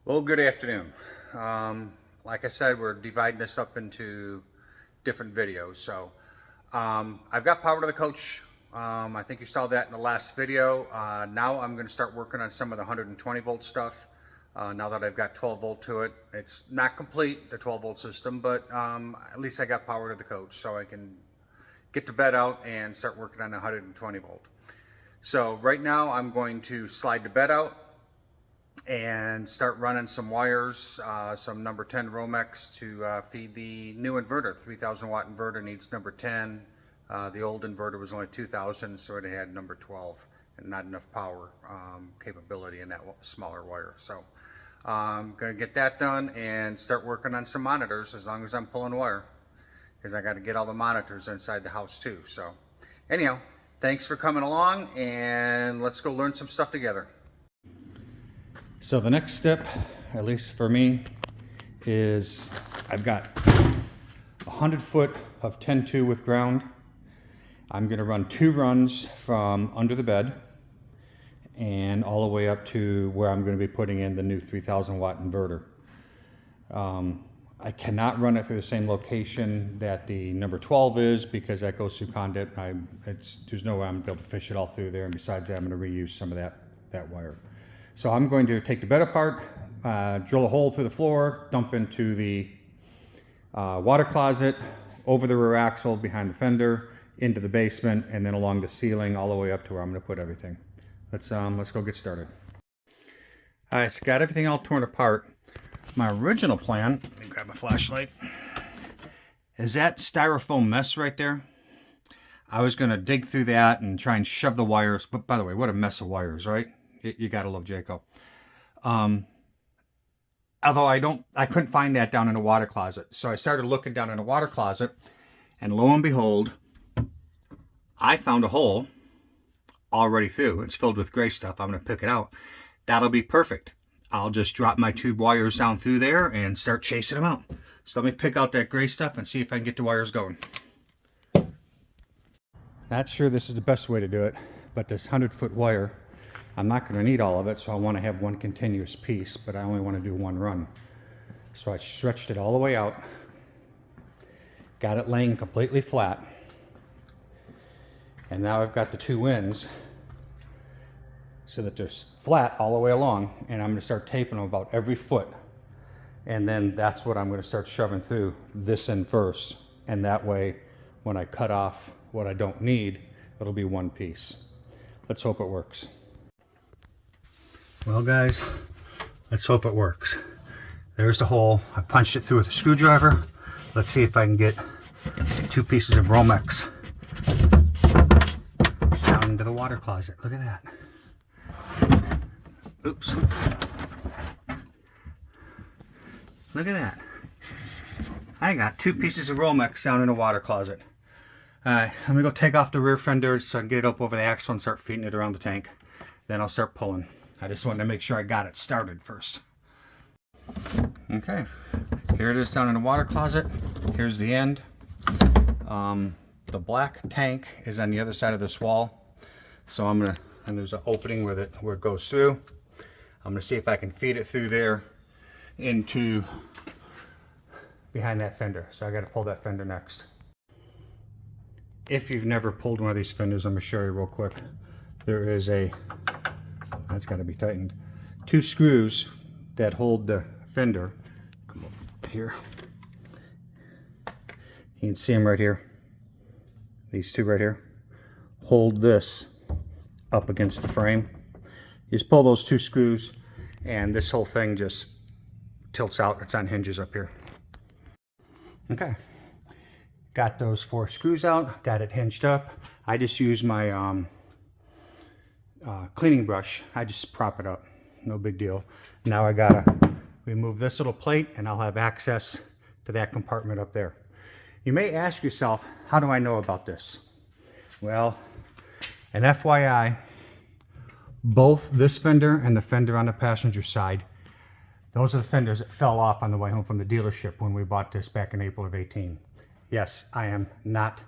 Well, good afternoon. Like I said, we're dividing this up into different videos. So I've got power to the coach. I think you saw that in the last video. Now I'm going to start working on some of the 120 volt stuff. Now that I've got 12 volt to it, it's not complete, the 12 volt system, but at least I got power to the coach, so I can get the bed out and start working on the 120 volt. So right now I'm going to slide the bed out and start running some wires, some number 10 Romex to feed the new inverter. 3000 watt inverter needs number 10. The old inverter was only 2000, so it had number 12 and not enough power capability in that smaller wire. So I'm gonna get that done and start working on some monitors as long as I'm pulling wire, because I got to get all the monitors inside the house too. So anyhow, thanks for coming along, and let's go learn some stuff together. So the next step, at least for me, is I've got 100 foot of 10-2 with ground. I'm going to run 2 runs from under the bed and all the way up to where I'm going to be putting in the new 3000 watt inverter. I cannot run it through the same location that the number 12 is, because that goes through conduit. There's no way I'm going to be able to fish it all through there, and besides that, I'm going to reuse some of that wire. So I'm going to take the bed apart, drill a hole through the floor, dump into the water closet, over the rear axle, behind the fender, into the basement, and then along the ceiling all the way up to where I'm going to put everything. Let's go get started. All right, so got everything all torn apart. My original plan, let me grab my flashlight, is that styrofoam mess right there. I was going to dig through that and try and shove the wires, but by the way, what a mess of wires, right? You gotta love Jayco. Although I couldn't find that down in the water closet. So I started looking down in the water closet, and lo and behold, I found a hole already through. It's filled with gray stuff. I'm gonna pick it out. That'll be perfect. I'll just drop my tube wires down through there and start chasing them out. So let me pick out that gray stuff and see if I can get the wires going. Not sure this is the best way to do it, but this 100-foot wire, I'm not going to need all of it, so I want to have one continuous piece, but I only want to do one run. So I stretched it all the way out, got it laying completely flat, and now I've got the 2 ends so that they're flat all the way along, and I'm going to start taping them about every foot, and then that's what I'm going to start shoving through this end first, and that way when I cut off what I don't need, it'll be one piece. Let's hope it works. Well guys, let's hope it works. There's the hole. I punched it through with a screwdriver. Let's see if I can get 2 pieces of Romex down into the water closet. Look at that. Oops. Look at that. I got 2 pieces of Romex down in the water closet. Alright, let me go take off the rear fender so I can get it up over the axle and start feeding it around the tank. Then I'll start pulling. I just wanted to make sure I got it started first. Okay, here it is down in the water closet. Here's the end. The black tank is on the other side of this wall. So and there's an opening where it goes through. I'm gonna see if I can feed it through there into behind that fender. So I gotta pull that fender next. If you've never pulled one of these fenders, I'm gonna show you real quick. There is that's got to be tightened. 2 screws that hold the fender. Come up here. You can see them right here. These 2 right here hold this up against the frame. You just pull those 2 screws, and this whole thing just tilts out. It's on hinges up here. Okay. Got those 4 screws out. Got it hinged up. I just use my cleaning brush. I just prop it up, no big deal. Now I gotta remove this little plate, and I'll have access to that compartment up there. You may ask yourself, how do I know about this? Well, an FYI, both this fender and the fender on the passenger side, those are the fenders that fell off on the way home from the dealership when we bought this back in April of 18. Yes, I am not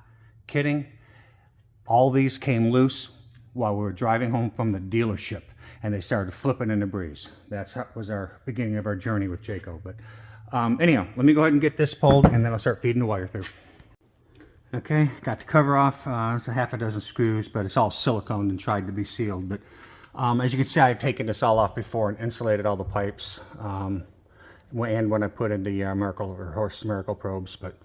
kidding. All these came loose while we were driving home from the dealership. and they started flipping in the breeze. That was our beginning of our journey with Jayco. But anyhow, let me go ahead and get this pulled, and then I'll start feeding the wire through. Okay, got the cover off. It's a half a dozen screws, but it's all siliconed and tried to be sealed. But as you can see, I've taken this all off before and insulated all the pipes. And when I put in the horse miracle probes. But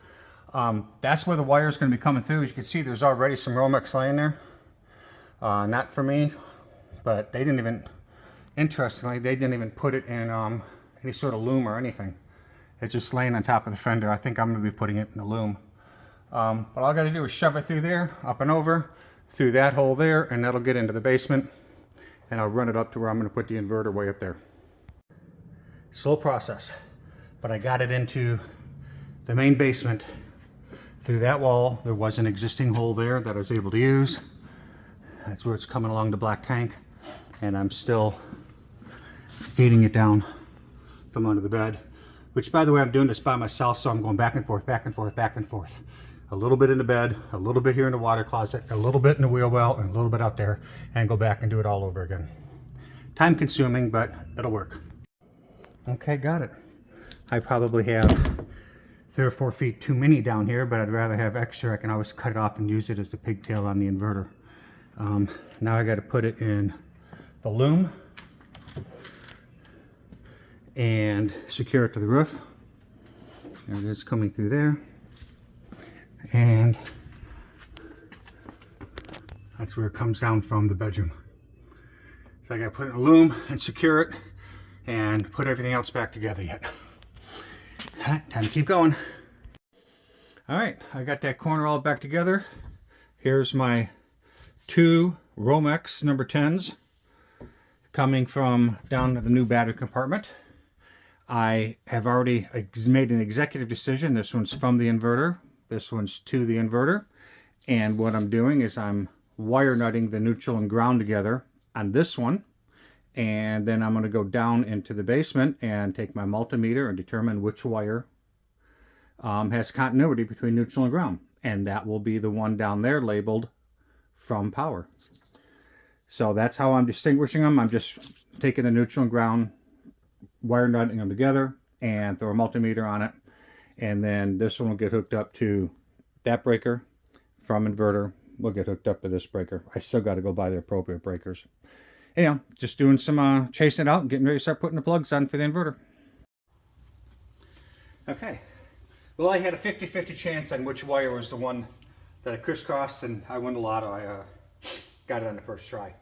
that's where the wire is going to be coming through. As you can see, there's already some Romex laying there. Not for me, but they didn't even, interestingly, they didn't even put it in any sort of loom or anything. It's just laying on top of the fender. I think I'm going to be putting it in the loom. But all I got to do is shove it through there, up and over, through that hole there, and that'll get into the basement. And I'll run it up to where I'm going to put the inverter way up there. Slow process, but I got it into the main basement through that wall. There was an existing hole there that I was able to use. That's where it's coming along the black tank, and I'm still feeding it down from under the bed, which, by the way, I'm doing this by myself, so I'm going back and forth, back and forth, back and forth. A little bit in the bed, a little bit here in the water closet, a little bit in the wheel well, and a little bit out there, and go back and do it all over again. Time consuming, but it'll work. Okay, got it. I probably have 3 or 4 feet too many down here, but I'd rather have extra. I can always cut it off and use it as the pigtail on the inverter. Now I got to put it in the loom and secure it to the roof. There it is coming through there. And that's where it comes down from the bedroom. So I got to put it in a loom and secure it and put everything else back together yet. All right, time to keep going. All right, I got that corner all back together. Here's my 2 Romex number 10s coming from down to the new battery compartment. I have already made an executive decision. This one's from the inverter. This one's to the inverter. And what I'm doing is I'm wire nutting the neutral and ground together on this one. And then I'm going to go down into the basement and take my multimeter and determine which wire has continuity between neutral and ground. And that will be the one down there labeled from power. So that's how I'm distinguishing them. I'm just taking the neutral and ground, wire nutting them together, and throw a multimeter on it. And then this one will get hooked up to that breaker from inverter. We'll get hooked up to this breaker. I still got to go buy the appropriate breakers. Anyhow, just doing some chasing it out and getting ready to start putting the plugs on for the inverter. Okay. Well, I had a 50-50 chance on which wire was the one that I crisscrossed, and I won the lotto. I got it on the first try.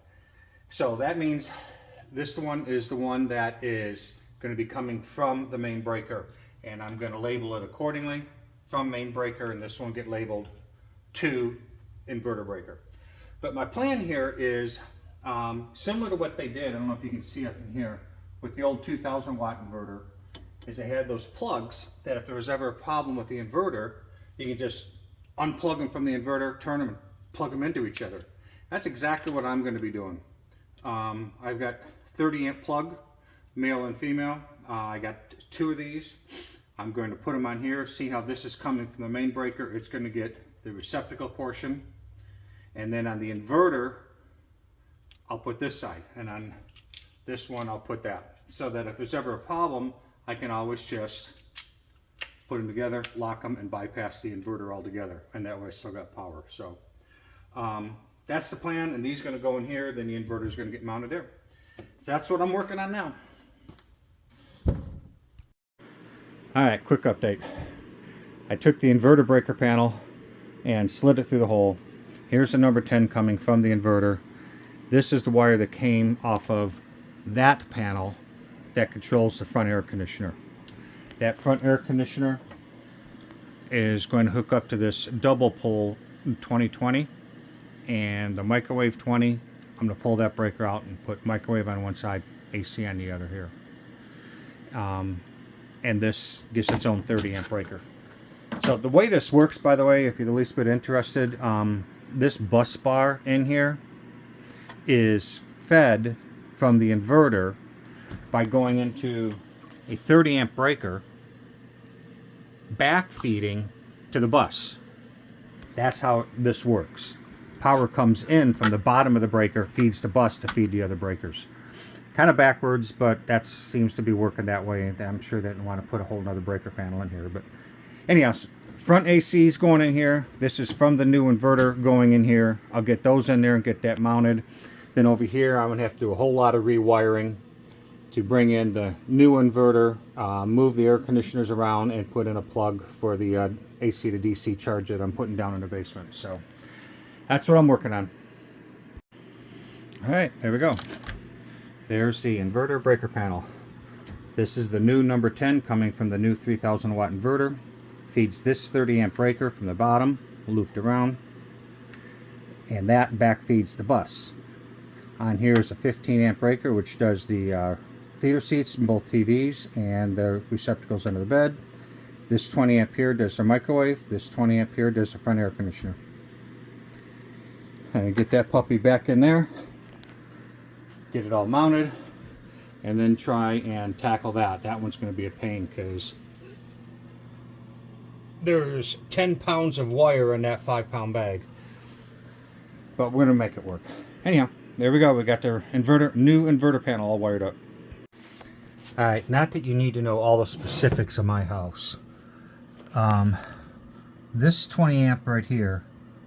So that means this one is the one that is going to be coming from the main breaker, and I'm going to label it accordingly from main breaker, and this one will get labeled to inverter breaker. But my plan here is similar to what they did. I don't know if you can see up in here with the old 2000 watt inverter, is they had those plugs that if there was ever a problem with the inverter, you can just unplug them from the inverter, turn them, and plug them into each other. That's exactly what I'm going to be doing. I've got 30 amp plug, male and female. I got 2 of these. I'm going to put them on here, see how this is coming from the main breaker. It's going to get the receptacle portion. And then on the inverter, I'll put this side. And on this one, I'll put that. So that if there's ever a problem, I can always just put them together, lock them, and bypass the inverter altogether. And that way I still got power. So that's the plan. And these are going to go in here. Then the inverter is going to get mounted there. So that's what I'm working on now. All right, quick update. I took the inverter breaker panel and slid it through the hole. Here's the number 10 coming from the inverter. This is the wire that came off of that panel that controls the front air conditioner. That front air conditioner is going to hook up to this double pole 2020, and the microwave 20, I'm going to pull that breaker out and put microwave on one side, AC on the other here. And this gets its own 30 amp breaker. So the way this works, by the way, if you're the least bit interested, this bus bar in here is fed from the inverter by going into a 30 amp breaker, back feeding to the bus. That's how this works. Power comes in from the bottom of the breaker, feeds the bus to feed the other breakers. Kind of backwards, but that seems to be working that way. I'm sure they didn't want to put a whole nother breaker panel in here. But anyhow, front AC is going in here. This is from the new inverter going in here. I'll get those in there and get that mounted. Then over here, I'm going to have to do a whole lot of rewiring to bring in the new inverter, move the air conditioners around, and put in a plug for the AC to DC charge that I'm putting down in the basement. So that's what I'm working on. All right, there we go. There's the inverter breaker panel. This is the new number 10 coming from the new 3000 watt inverter. Feeds this 30 amp breaker from the bottom, looped around, and that back feeds the bus. On here is a 15 amp breaker which does the theater seats in both TVs and the receptacles under the bed. This 20 amp here does the microwave. This 20 amp here does the front air conditioner. And get that puppy back in there. Get it all mounted, and then try and tackle that. That one's going to be a pain because there's 10 pounds of wire in that 5-pound bag. But we're going to make it work. Anyhow, there we go. We got the new inverter panel all wired up. Alright, not that you need to know all the specifics of my house. This 20 amp right here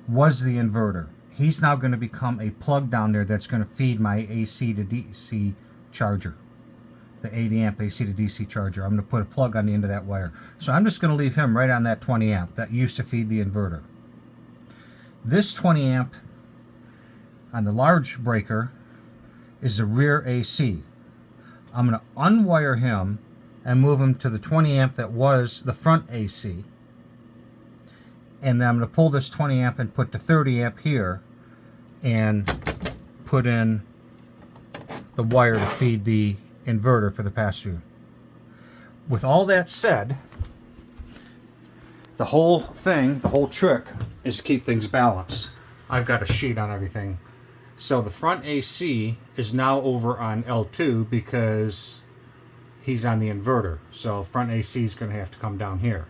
was the inverter. He's now going to become a plug down there that's going to feed my AC to DC charger. The 80 amp AC to DC charger. I'm going to put a plug on the end of that wire. So I'm just going to leave him right on that 20 amp that used to feed the inverter. This 20 amp on the large breaker is the rear AC. I'm going to unwire him and move him to the 20 amp that was the front AC. And then I'm going to pull this 20 amp and put the 30 amp here and put in the wire to feed the inverter for the pass-through. With all that said, the whole thing, the whole trick is to keep things balanced. I've got a sheet on everything. So the front AC is now over on L2 because he's on the inverter. So front AC is going to have to come down here.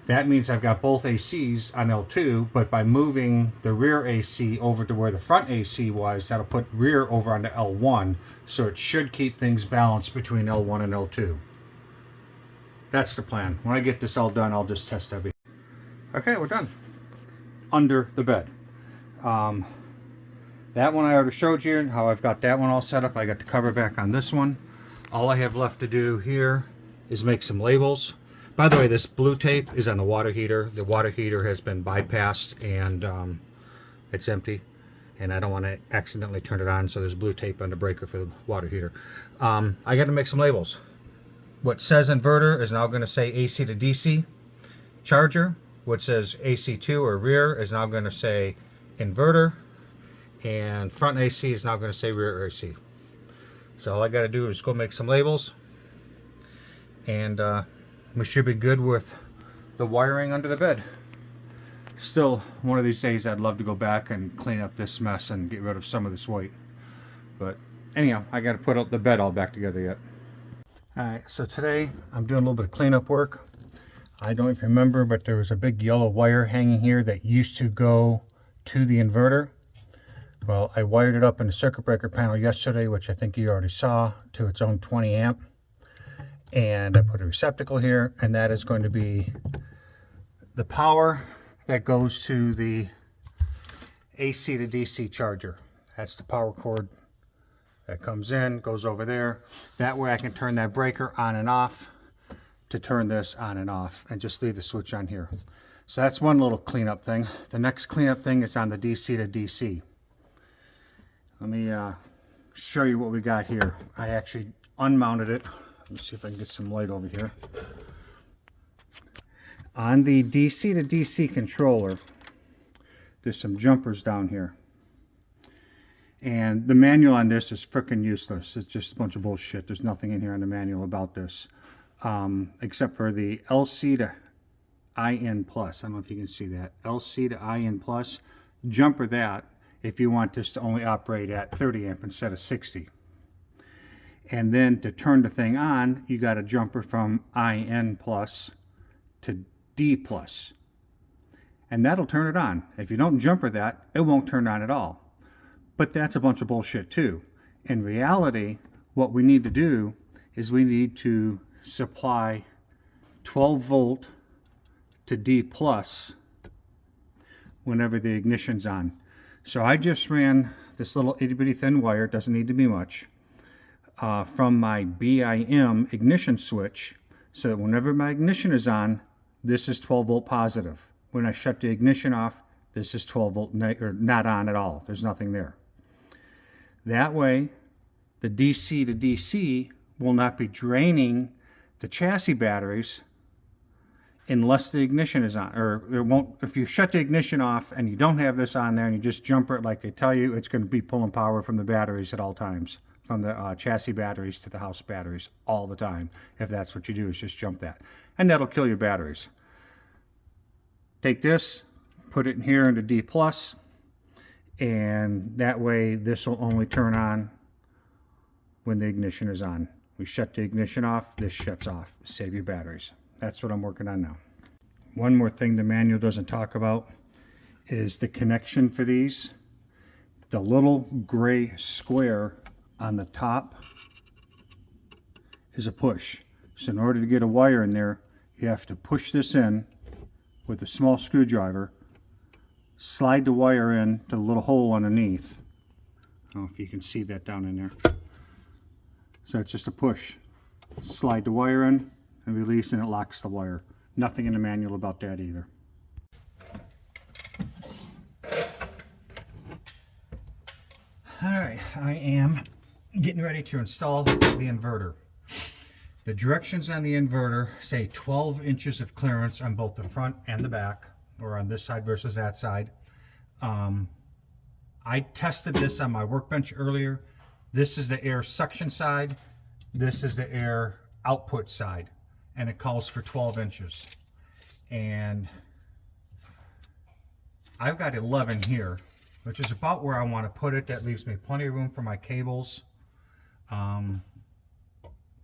That means I've got both ACs on L2, but by moving the rear AC over to where the front AC was, that'll put rear over onto L1, so it should keep things balanced between L1 and L2. That's the plan. When I get this all done, I'll just test everything. Okay, we're done. Under the bed. That one I already showed you, how I've got that one all set up. I got the cover back on this one. All I have left to do here is make some labels. By the way, this blue tape is on the water heater. The water heater has been bypassed and it's empty. And I don't want to accidentally turn it on, so there's blue tape on the breaker for the water heater. I got to make some labels. What says inverter is now going to say AC to DC charger. What says AC2 or rear is now going to say inverter. And front AC is now going to say rear AC. So all I got to do is go make some labels. And we should be good with the wiring under the bed. Still, one of these days I'd love to go back and clean up this mess and get rid of some of this weight. But anyhow, I got to put up the bed all back together yet. Alright, so today I'm doing a little bit of cleanup work. I don't even remember, but there was a big yellow wire hanging here that used to go to the inverter. Well, I wired it up in the circuit breaker panel yesterday, which I think you already saw, to its own 20 amp. And I put a receptacle here, and that is going to be the power that goes to the AC to DC charger. That's the power cord that comes in, goes over there. That way I can turn that breaker on and off to turn this on and off, and just leave the switch on here. So that's one little cleanup thing. The next cleanup thing is on the DC to DC. Let me show you what we got here. I actually unmounted it. Let me see if I can get some light over here. On the DC to DC controller, there's some jumpers down here. And the manual on this is freaking useless. It's just a bunch of bullshit. There's nothing in here on the manual about this. Except for the LC to IN plus. I don't know if you can see that. LC to IN plus. Jumper that if you want this to only operate at 30 amp instead of 60. And then to turn the thing on, you got a jumper from IN plus to D plus. And that'll turn it on. If you don't jumper that, it won't turn on at all. But that's a bunch of bullshit too. In reality, what we need to do is we need to supply 12 volt to D plus whenever the ignition's on. So I just ran this little itty bitty thin wire, doesn't need to be much, from my BIM ignition switch, so that whenever my ignition is on, this is 12 volt positive. When I shut the ignition off, this is 12 volt or not on at all. There's nothing there. That way, the DC to DC will not be draining the chassis batteries unless the ignition is on, or it won't. If you shut the ignition off and you don't have this on there and you just jumper it like they tell you, it's going to be pulling power from the batteries at all times, from the chassis batteries to the house batteries all the time. If that's what you do, is just jump that, and that'll kill your batteries. Take this, put it in here into D plus, and that way this will only turn on when the ignition is on. We shut the ignition off, this shuts off. Save your batteries. That's what I'm working on now. One more thing the manual doesn't talk about is the connection for these. The little gray square on the top is a push. So in order to get a wire in there, you have to push this in with a small screwdriver, slide the wire in to the little hole underneath. I don't know if you can see that down in there. So it's just a push. Slide the wire in and release, and it locks the wire. Nothing in the manual about that either. Alright, I am getting ready to install the inverter. The directions on the inverter say 12 inches of clearance on both the front and the back, or on this side versus that side. I tested this on my workbench earlier. This is the air suction side. This is the air output side. And it calls for 12 inches. And I've got 11 here, which is about where I want to put it. That leaves me plenty of room for my cables,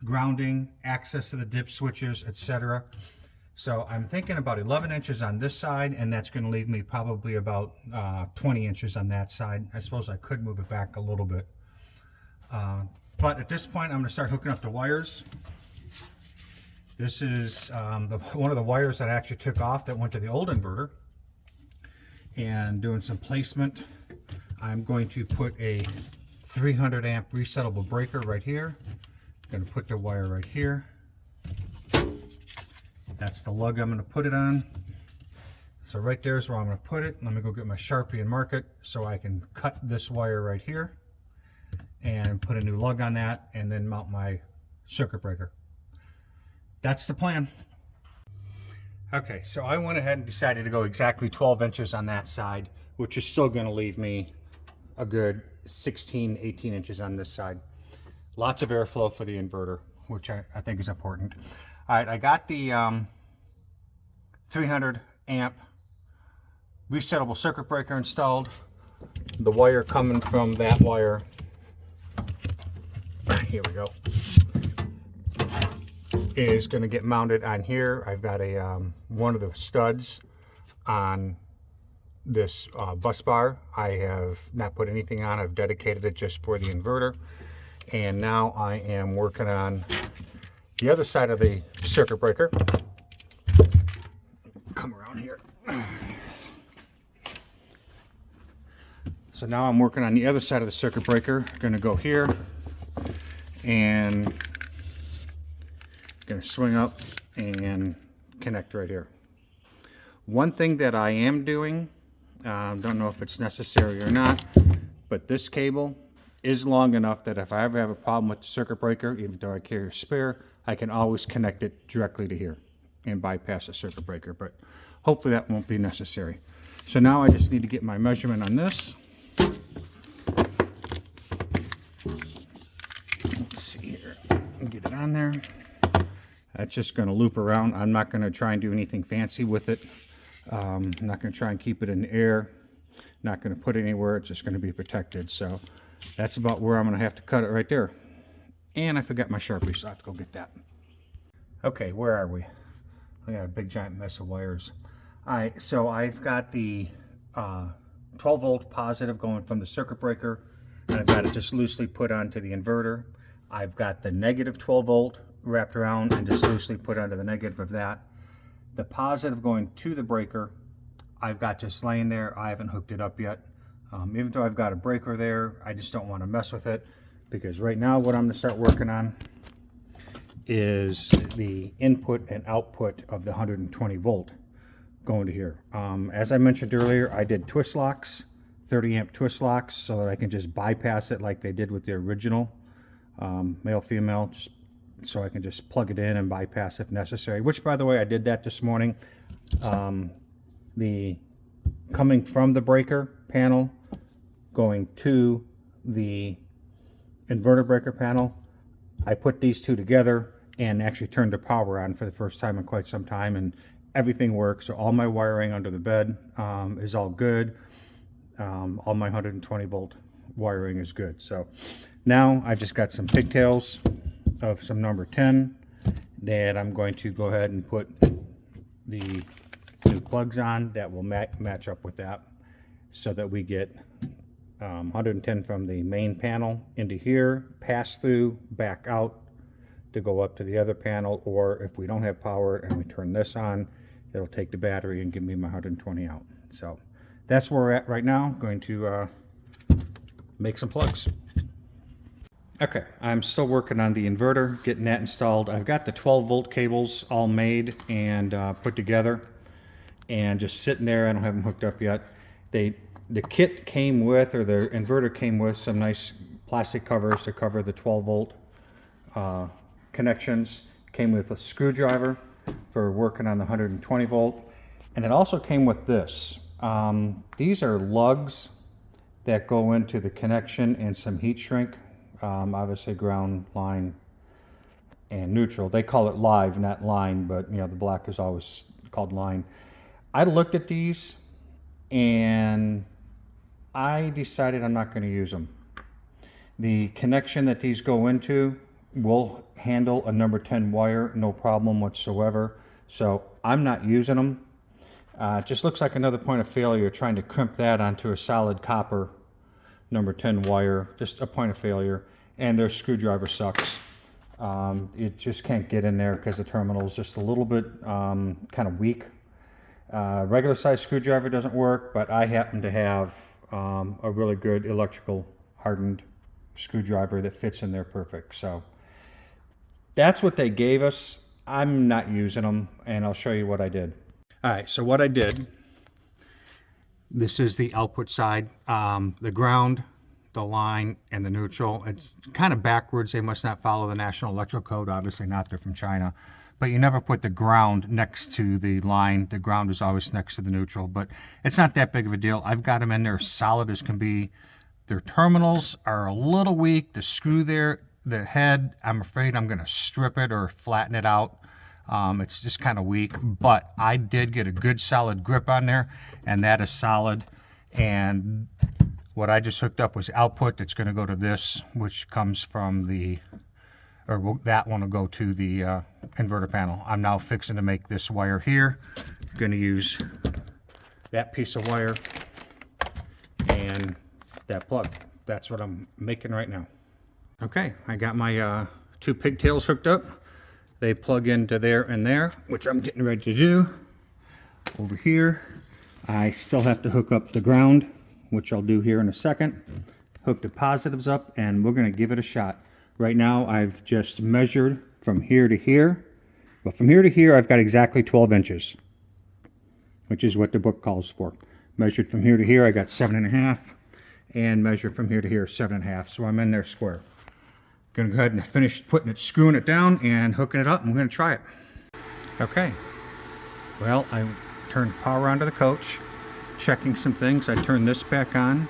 grounding, access to the dip switches, etc. So I'm thinking about 11 inches on this side, and that's going to leave me probably about 20 inches on that side. I suppose I could move it back a little bit. But at this point, I'm going to start hooking up the wires. This is one of the wires that I actually took off that went to the old inverter. And doing some placement, I'm going to put a 300 amp resettable breaker right here. I'm going to put the wire right here. That's the lug I'm going to put it on. So right there is where I'm going to put it. Let me go get my Sharpie and mark it so I can cut this wire right here and put a new lug on that, and then mount my circuit breaker. That's the plan. Okay, so I went ahead and decided to go exactly 12 inches on that side, which is still going to leave me a good 16, 18 inches on this side. Lots of airflow for the inverter, which I think is important. All right, I got the 300 amp resettable circuit breaker installed. The wire coming from that wire, here we go, is going to get mounted on here. I've got a one of the studs on this bus bar. I have not put anything on. I've dedicated it just for the inverter. And now I am working on the other side of the circuit breaker. Come around here. So now I'm working on the other side of the circuit breaker. I'm going to go here and going to swing up and connect right here. One thing that I am doing, don't know if it's necessary or not, but this cable is long enough that if I ever have a problem with the circuit breaker, even though I carry a spare, I can always connect it directly to here and bypass the circuit breaker, but hopefully that won't be necessary. So now I just need to get my measurement on this. Let's see here, get it on there. That's just going to loop around. I'm not going to try and do anything fancy with it. I'm not going to try and keep it in the air. Not going to put it anywhere. It's just going to be protected. So that's about where I'm going to have to cut it right there. And I forgot my Sharpie, so I have to go get that. Okay, where are we? I got a big giant mess of wires. All right, so I've got the 12 volt positive going from the circuit breaker and I've got it just loosely put onto the inverter. I've got the negative 12 volt wrapped around and just loosely put onto the negative of that. The positive going to the breaker, I've got just laying there. I haven't hooked it up yet. Even though I've got a breaker there, I just don't want to mess with it, because right now what I'm going to start working on is the input and output of the 120 volt going to here. As I mentioned earlier, I did twist locks, 30 amp twist locks, so that I can just bypass it like they did with the original male female, just so I can just plug it in and bypass if necessary, which, by the way, I did that this morning. The coming from the breaker panel going to the inverter breaker panel, I put these two together and actually turned the power on for the first time in quite some time, and everything works. So all my wiring under the bed is all good. All my 120 volt wiring is good. So now I just got some pigtails of some number 10 that I'm going to go ahead and put the new plugs on that will match up with that, so that we get 110 from the main panel into here, pass through, back out to go up to the other panel, or if we don't have power and we turn this on, it'll take the battery and give me my 120 out. So that's where we're at right now. I'm going to make some plugs. Okay, I'm still working on the inverter, getting that installed. I've got the 12 volt cables all made and put together and just sitting there. I don't have them hooked up yet. The kit came with, or the inverter came with, some nice plastic covers to cover the 12 volt connections. Came with a screwdriver for working on the 120 volt, and it also came with this. These are lugs that go into the connection and some heat shrink, obviously ground, line, and neutral. They call it live, not line, but you know, the black is always called line. I looked at these and I decided I'm not going to use them. The connection that these go into will handle a number 10 wire, no problem whatsoever. So I'm not using them. It just looks like another point of failure trying to crimp that onto a solid copper number 10 wire. Just a point of failure. And their screwdriver sucks. It just can't get in there because the terminal is just a little bit kind of weak. Regular size screwdriver doesn't work, but I happen to have a really good electrical hardened screwdriver that fits in there perfect. So that's what they gave us. I'm not using them, and I'll show you what I did. All right, so what I did, this is the output side, the ground, the line, and the neutral. It's kind of backwards. They must not follow the National Electrical Code. Obviously not, they're from China. But you never put the ground next to the line. The ground is always next to the neutral, but it's not that big of a deal. I've got them in there solid as can be. Their terminals are a little weak. The screw there, the head, I'm afraid I'm gonna strip it or flatten it out. It's just kind of weak, but I did get a good solid grip on there, and that is solid. And what I just hooked up was output that's gonna go to this, which comes from the, or that one will go to the inverter panel. I'm now fixing to make this wire here. I'm gonna use that piece of wire and that plug. That's what I'm making right now. Okay, I got my two pigtails hooked up. They plug into there and there, which I'm getting ready to do. Over here, I still have to hook up the ground, which I'll do here in a second. Hook the positives up, and we're gonna give it a shot. Right now, I've just measured from here to here. But from here to here, I've got exactly 12 inches, which is what the book calls for. Measured from here to here, I got 7.5, and measured from here to here, 7.5. So I'm in there square. Gonna go ahead and finish putting it, screwing it down and hooking it up, and we're gonna try it. Okay. Well, I turned power onto the coach, checking some things. I turned this back on.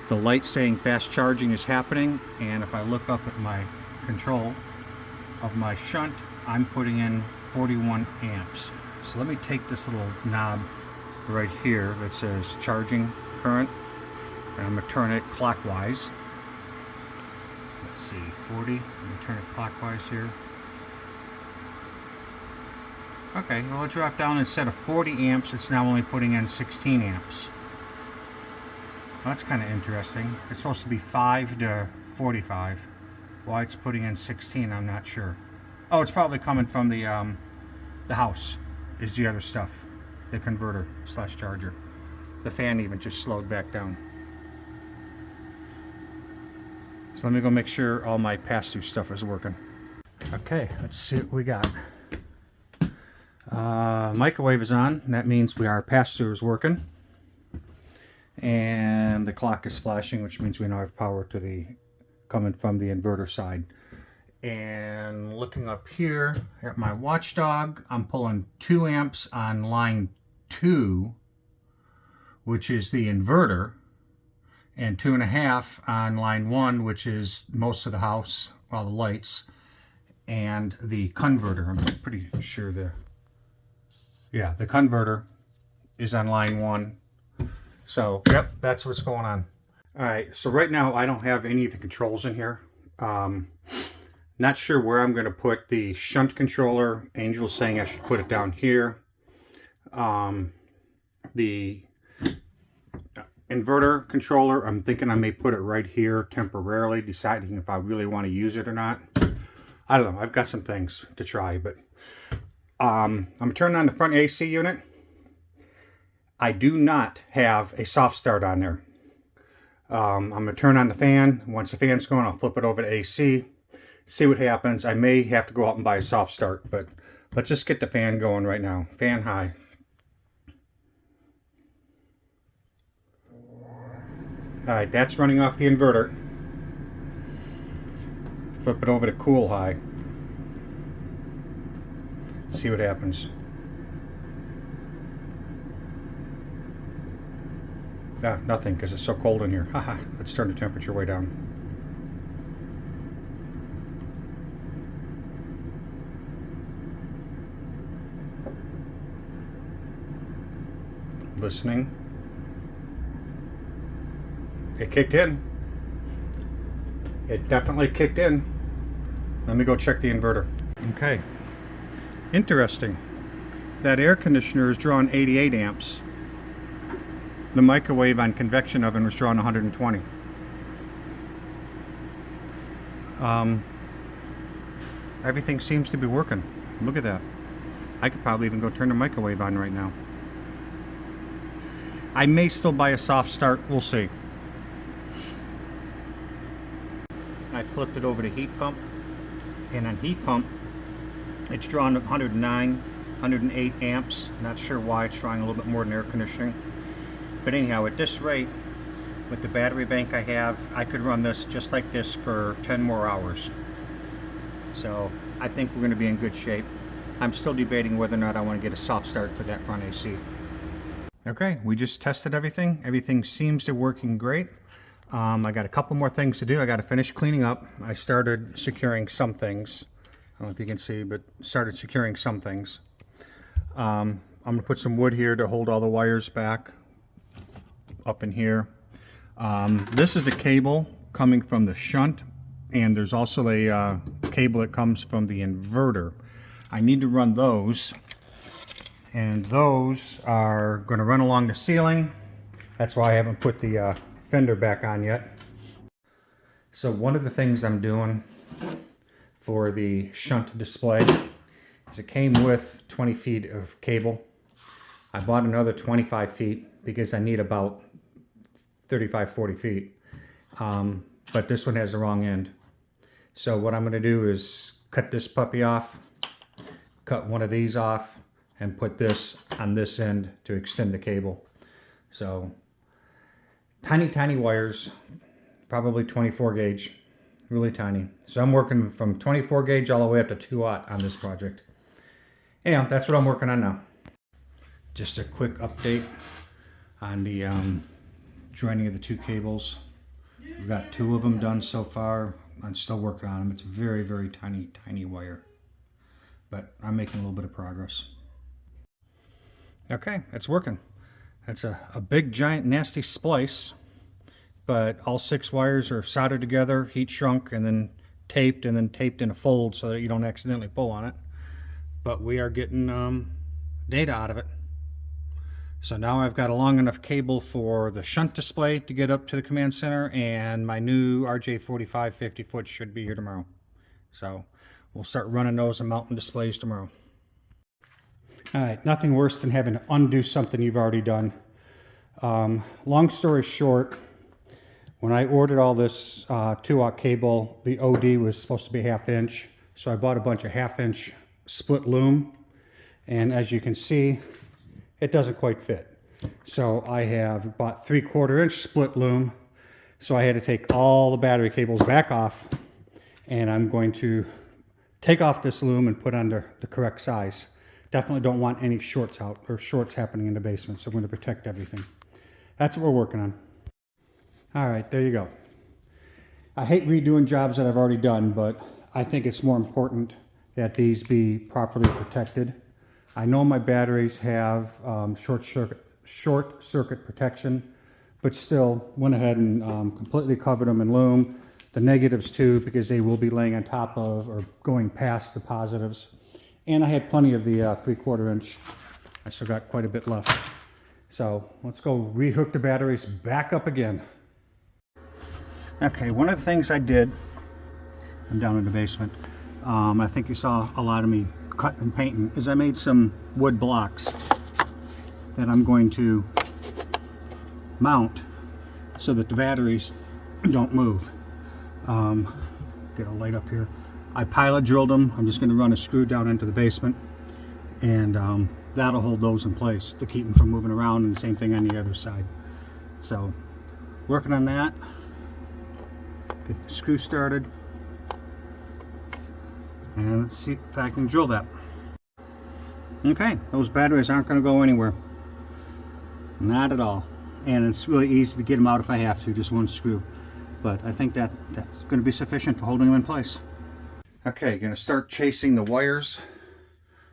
The light saying fast charging is happening, and if I look up at my control of my shunt, I'm putting in 41 amps. So let me take this little knob right here that says charging current, and I'm going to turn it clockwise. Let's see, 40. I'm going to turn it clockwise here. Okay, well, it dropped down. Instead of 40 amps, it's now only putting in 16 amps. Well, that's kind of interesting. It's supposed to be 5 to 45. Why it's putting in 16, I'm not sure. Oh, it's probably coming from the house is the other stuff. The converter slash charger. The fan even just slowed back down. So let me go make sure all my pass-through stuff is working. Okay, let's see what we got. Microwave is on. That means our pass-through is working. And the clock is flashing, which means we now have power to the coming from the inverter side. And looking up here at my watchdog, I'm pulling 2 amps on line 2, which is the inverter, and 2.5 on line 1, which is most of the house, all the lights, and the converter. I'm pretty sure the converter is on line 1. So, yep, that's what's going on. All right, so right now I don't have any of the controls in here. Not sure where I'm going to put the shunt controller. Angel's saying I should put it down here. The inverter controller, I'm thinking I may put it right here temporarily, deciding if I really want to use it or not. I don't know. I've got some things to try, but I'm going to turn on the front AC unit. I do not have a soft start on there. I'm going to turn on the fan. Once the fan's going, I'll flip it over to AC. See what happens. I may have to go out and buy a soft start, but let's just get the fan going right now. Fan high. Alright, that's running off the inverter. Flip it over to cool high. See what happens. Nothing, because it's so cold in here. Haha, let's turn the temperature way down. Listening. It kicked in. It definitely kicked in. Let me go check the inverter. Okay. Interesting. That air conditioner is drawing 88 amps. The microwave on convection oven was drawing 120. Everything seems to be working. Look at that. I could probably even go turn the microwave on right now. I may still buy a soft start. We'll see. I flipped it over to heat pump, and on heat pump it's drawing 109, 108 amps. Not sure why it's drawing a little bit more than air conditioning, but anyhow, at this rate, with the battery bank I have, I could run this just like this for 10 more hours. So I think we're going to be in good shape. I'm still debating whether or not I want to get a soft start for that front AC. Okay, we just tested everything. Everything seems to be working great. I got a couple more things to do. I got to finish cleaning up. I started securing some things. I don't know if you can see, but started securing some things. I'm going to put some wood here to hold all the wires back up in here. This is the cable coming from the shunt, and there's also a cable that comes from the inverter. I need to run those, and those are going to run along the ceiling. That's why I haven't put the fender back on yet. So one of the things I'm doing for the shunt display is it came with 20 feet of cable. I bought another 25 feet because I need about 35-40 feet, but this one has the wrong end. So what I'm going to do is cut this puppy off, cut one of these off, and put this on this end to extend the cable. So tiny wires, probably 24 gauge, really tiny. So I'm working from 24 gauge all the way up to 2/0 on this project. Anyhow, that's what I'm working on now. Just a quick update on the joining of the two cables. We've got 2 of them done so far. I'm still working on them. It's a very tiny wire, but I'm making a little bit of progress. Okay, it's working. That's a big giant nasty splice, but all 6 wires are soldered together, heat shrunk, and then taped in a fold so that you don't accidentally pull on it. But we are getting data out of it. So now I've got a long enough cable for the shunt display to get up to the command center, and my new RJ45 50-foot should be here tomorrow. So we'll start running those and mounting displays tomorrow. All right, nothing worse than having to undo something you've already done. Long story short, when I ordered all this 2-aught cable, the OD was supposed to be 1/2 inch. So I bought a bunch of 1/2 inch split loom. And as you can see, it doesn't quite fit. So I have bought 3/4 inch split loom. So I had to take all the battery cables back off. And I'm going to take off this loom and put under the correct size. Definitely don't want any shorts out or shorts happening in the basement. So I'm going to protect everything. That's what we're working on. All right, there you go. I hate redoing jobs that I've already done, but I think it's more important that these be properly protected. I know my batteries have short circuit protection, but still went ahead and completely covered them in loom. The negatives too, because they will be laying on top of or going past the positives. And I had plenty of the 3/4 inch. I still got quite a bit left. So let's go rehook the batteries back up again. Okay, one of the things I did, I'm down in the basement, I think you saw a lot of me cutting and painting, is I made some wood blocks that I'm going to mount so that the batteries don't move. Get a light up here. I pilot drilled them. I'm just going to run a screw down into the basement, and that'll hold those in place to keep them from moving around, and the same thing on the other side. So working on that. Get the screw started, and let's see if I can drill that. Okay, those batteries aren't going to go anywhere, not at all, and it's really easy to get them out if I have to, just one screw, but I think that's going to be sufficient for holding them in place. Okay, going to start chasing the wires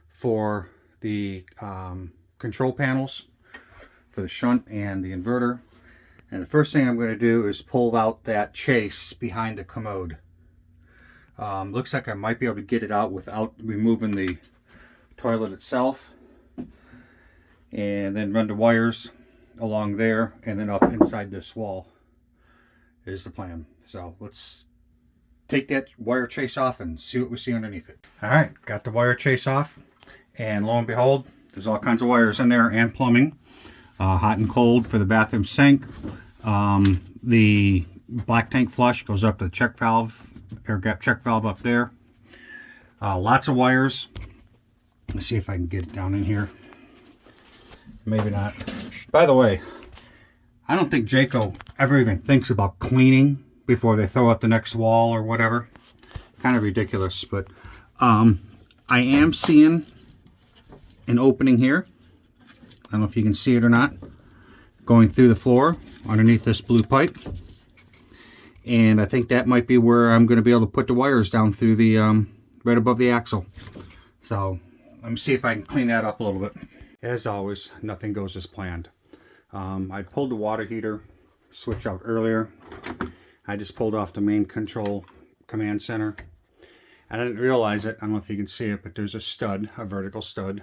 for the control panels for the shunt and the inverter. And the first thing I'm going to do is pull out that chase behind the commode. Looks like I might be able to get it out without removing the toilet itself. And then run the wires along there and then up inside this wall is the plan. So let's take that wire chase off and see what we see underneath it. All right, got the wire chase off. And lo and behold, there's all kinds of wires in there and plumbing. Hot and cold for the bathroom sink. The black tank flush goes up to the check valve, air gap check valve up there. Lots of wires. Let's see if I can get it down in here. Maybe not. By the way, I don't think Jayco ever even thinks about cleaning before they throw up the next wall or whatever. Kind of ridiculous, but I am seeing an opening here. I don't know if you can see it or not, going through the floor underneath this blue pipe. And I think that might be where I'm going to be able to put the wires down through the, right above the axle. So let me see if I can clean that up a little bit. As always, nothing goes as planned. I pulled the water heater switch out earlier. I just pulled off the main control command center. I didn't realize it. I don't know if you can see it, but there's a stud, a vertical stud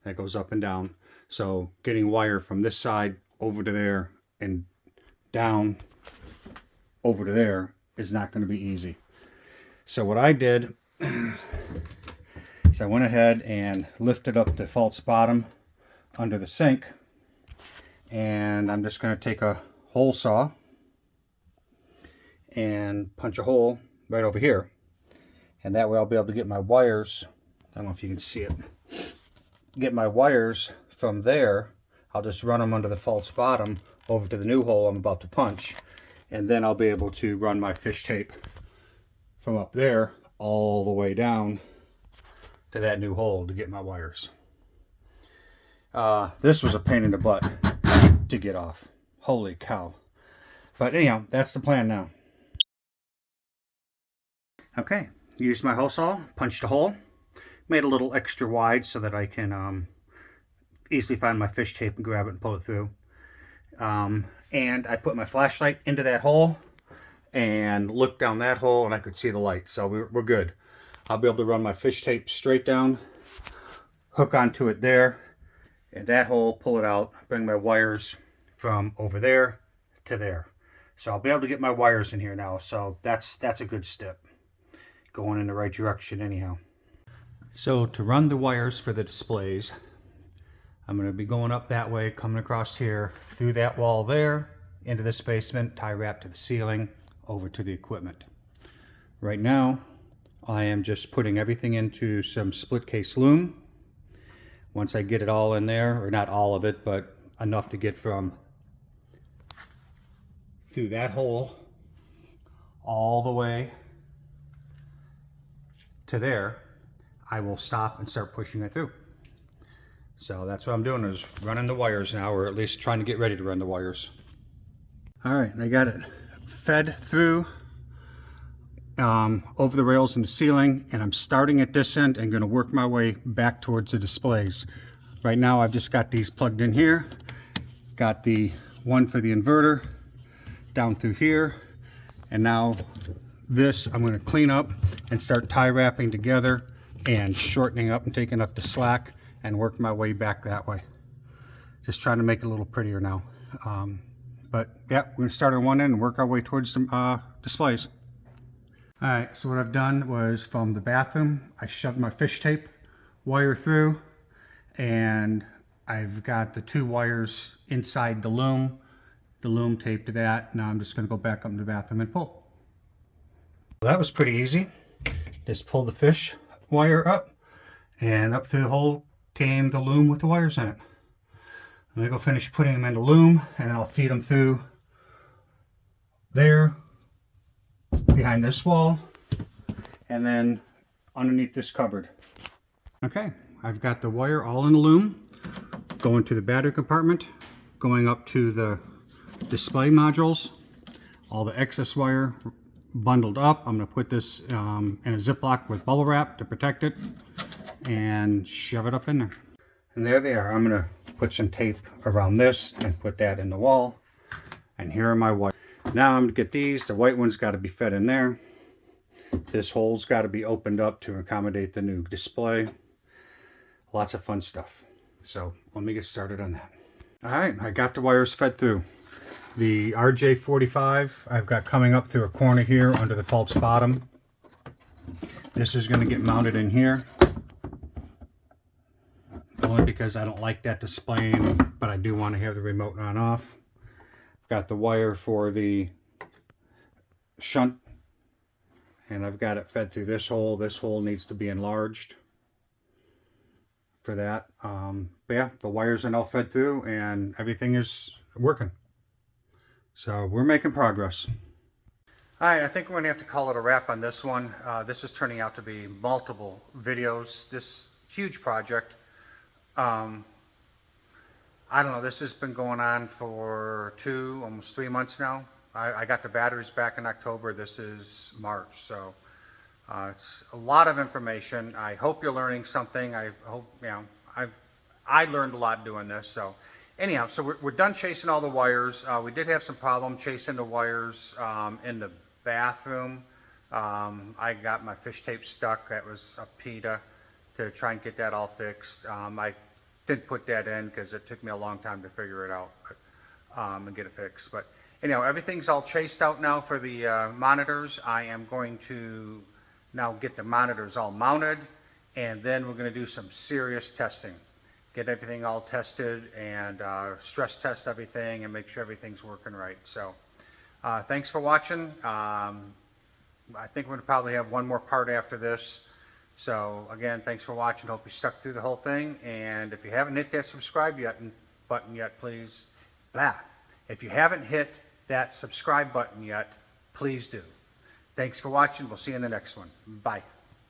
that goes up and down. So getting wire from this side over to there and down over to there is not going to be easy. So what I did is I went ahead and lifted up the false bottom under the sink, and I'm just going to take a hole saw and punch a hole right over here, and that way I'll be able to get my wires, I don't know if you can see it, get my wires from there. I'll just run them under the false bottom over to the new hole I'm about to punch, and then I'll be able to run my fish tape from up there all the way down to that new hole to get my wires. This was a pain in the butt to get off. Holy cow. But anyhow, that's the plan now. Okay, used my hole saw, punched a hole, made a little extra wide so that I can easily find my fish tape and grab it and pull it through. And I put my flashlight into that hole and looked down that hole, and I could see the light, so we're good. I'll be able to run my fish tape straight down, hook onto it there, and that hole, pull it out, bring my wires from over there to there. So I'll be able to get my wires in here now. So that's a good step. Going in the right direction anyhow. So to run the wires for the displays, I'm going to be going up that way, coming across here, through that wall there, into this basement, tie wrap to the ceiling, over to the equipment. Right now, I am just putting everything into some split case loom. Once I get it all in there, or not all of it, but enough to get from through that hole all the way to there, I will stop and start pushing it through. So that's what I'm doing, is running the wires now, or at least trying to get ready to run the wires. All right, I got it fed through over the rails in the ceiling, and I'm starting at this end and going to work my way back towards the displays. Right now I've just got these plugged in here, got the one for the inverter down through here, and now this I'm going to clean up and start tie wrapping together and shortening up and taking up the slack and work my way back that way. Just trying to make it a little prettier now. But yeah, we're going to start on one end and work our way towards the displays. All right, so what I've done was, from the bathroom, I shoved my fish tape wire through, and I've got the 2 wires inside the loom taped to that. Now I'm just going to go back up in the bathroom and pull. Well, that was pretty easy. Just pull the fish wire up, and up through the hole came the loom with the wires in it. I'm going to go finish putting them in the loom, and I'll feed them through there, behind this wall, and then underneath this cupboard. Okay, I've got the wire all in the loom, going to the battery compartment, going up to the display modules, all the excess wire bundled up. I'm going to put this in a Ziploc with bubble wrap to protect it and shove it up in there. And there they are. I'm going to put some tape around this and put that in the wall. And here are my wires. Now I'm going to get these. The white one's got to be fed in there. This hole's got to be opened up to accommodate the new display. Lots of fun stuff. So let me get started on that. All right, I got the wires fed through. The RJ45 I've got coming up through a corner here under the false bottom. This is going to get mounted in here. Only because I don't like that displaying, but I do want to have the remote on off. I've got the wire for the shunt, and I've got it fed through this hole. This hole needs to be enlarged for that. But yeah, the wires are now fed through and everything is working. So we're making progress. All right, I think we're going to have to call it a wrap on this one. This is turning out to be multiple videos. This huge project. I don't know, this has been going on for almost 3 months now. I got the batteries back in October. This is March, so it's a lot of information. I hope you're learning something. I hope, you know, I learned a lot doing this. So anyhow, so we're done chasing all the wires. We did have some problem chasing the wires in the bathroom. I got my fish tape stuck. That was a PETA to try and get that all fixed. I didn't put that in because it took me a long time to figure it out, but, and get it fixed. But anyhow, everything's all chased out now for the monitors. I am going to now get the monitors all mounted, and then we're going to do some serious testing. Get everything all tested and stress test everything and make sure everything's working right. So thanks for watching. I think we're going to probably have one more part after this. So again, thanks for watching. Hope you stuck through the whole thing. And if you haven't hit that subscribe button yet, please, if you haven't hit that subscribe button yet, please do. Thanks for watching. We'll see you in the next one. Bye.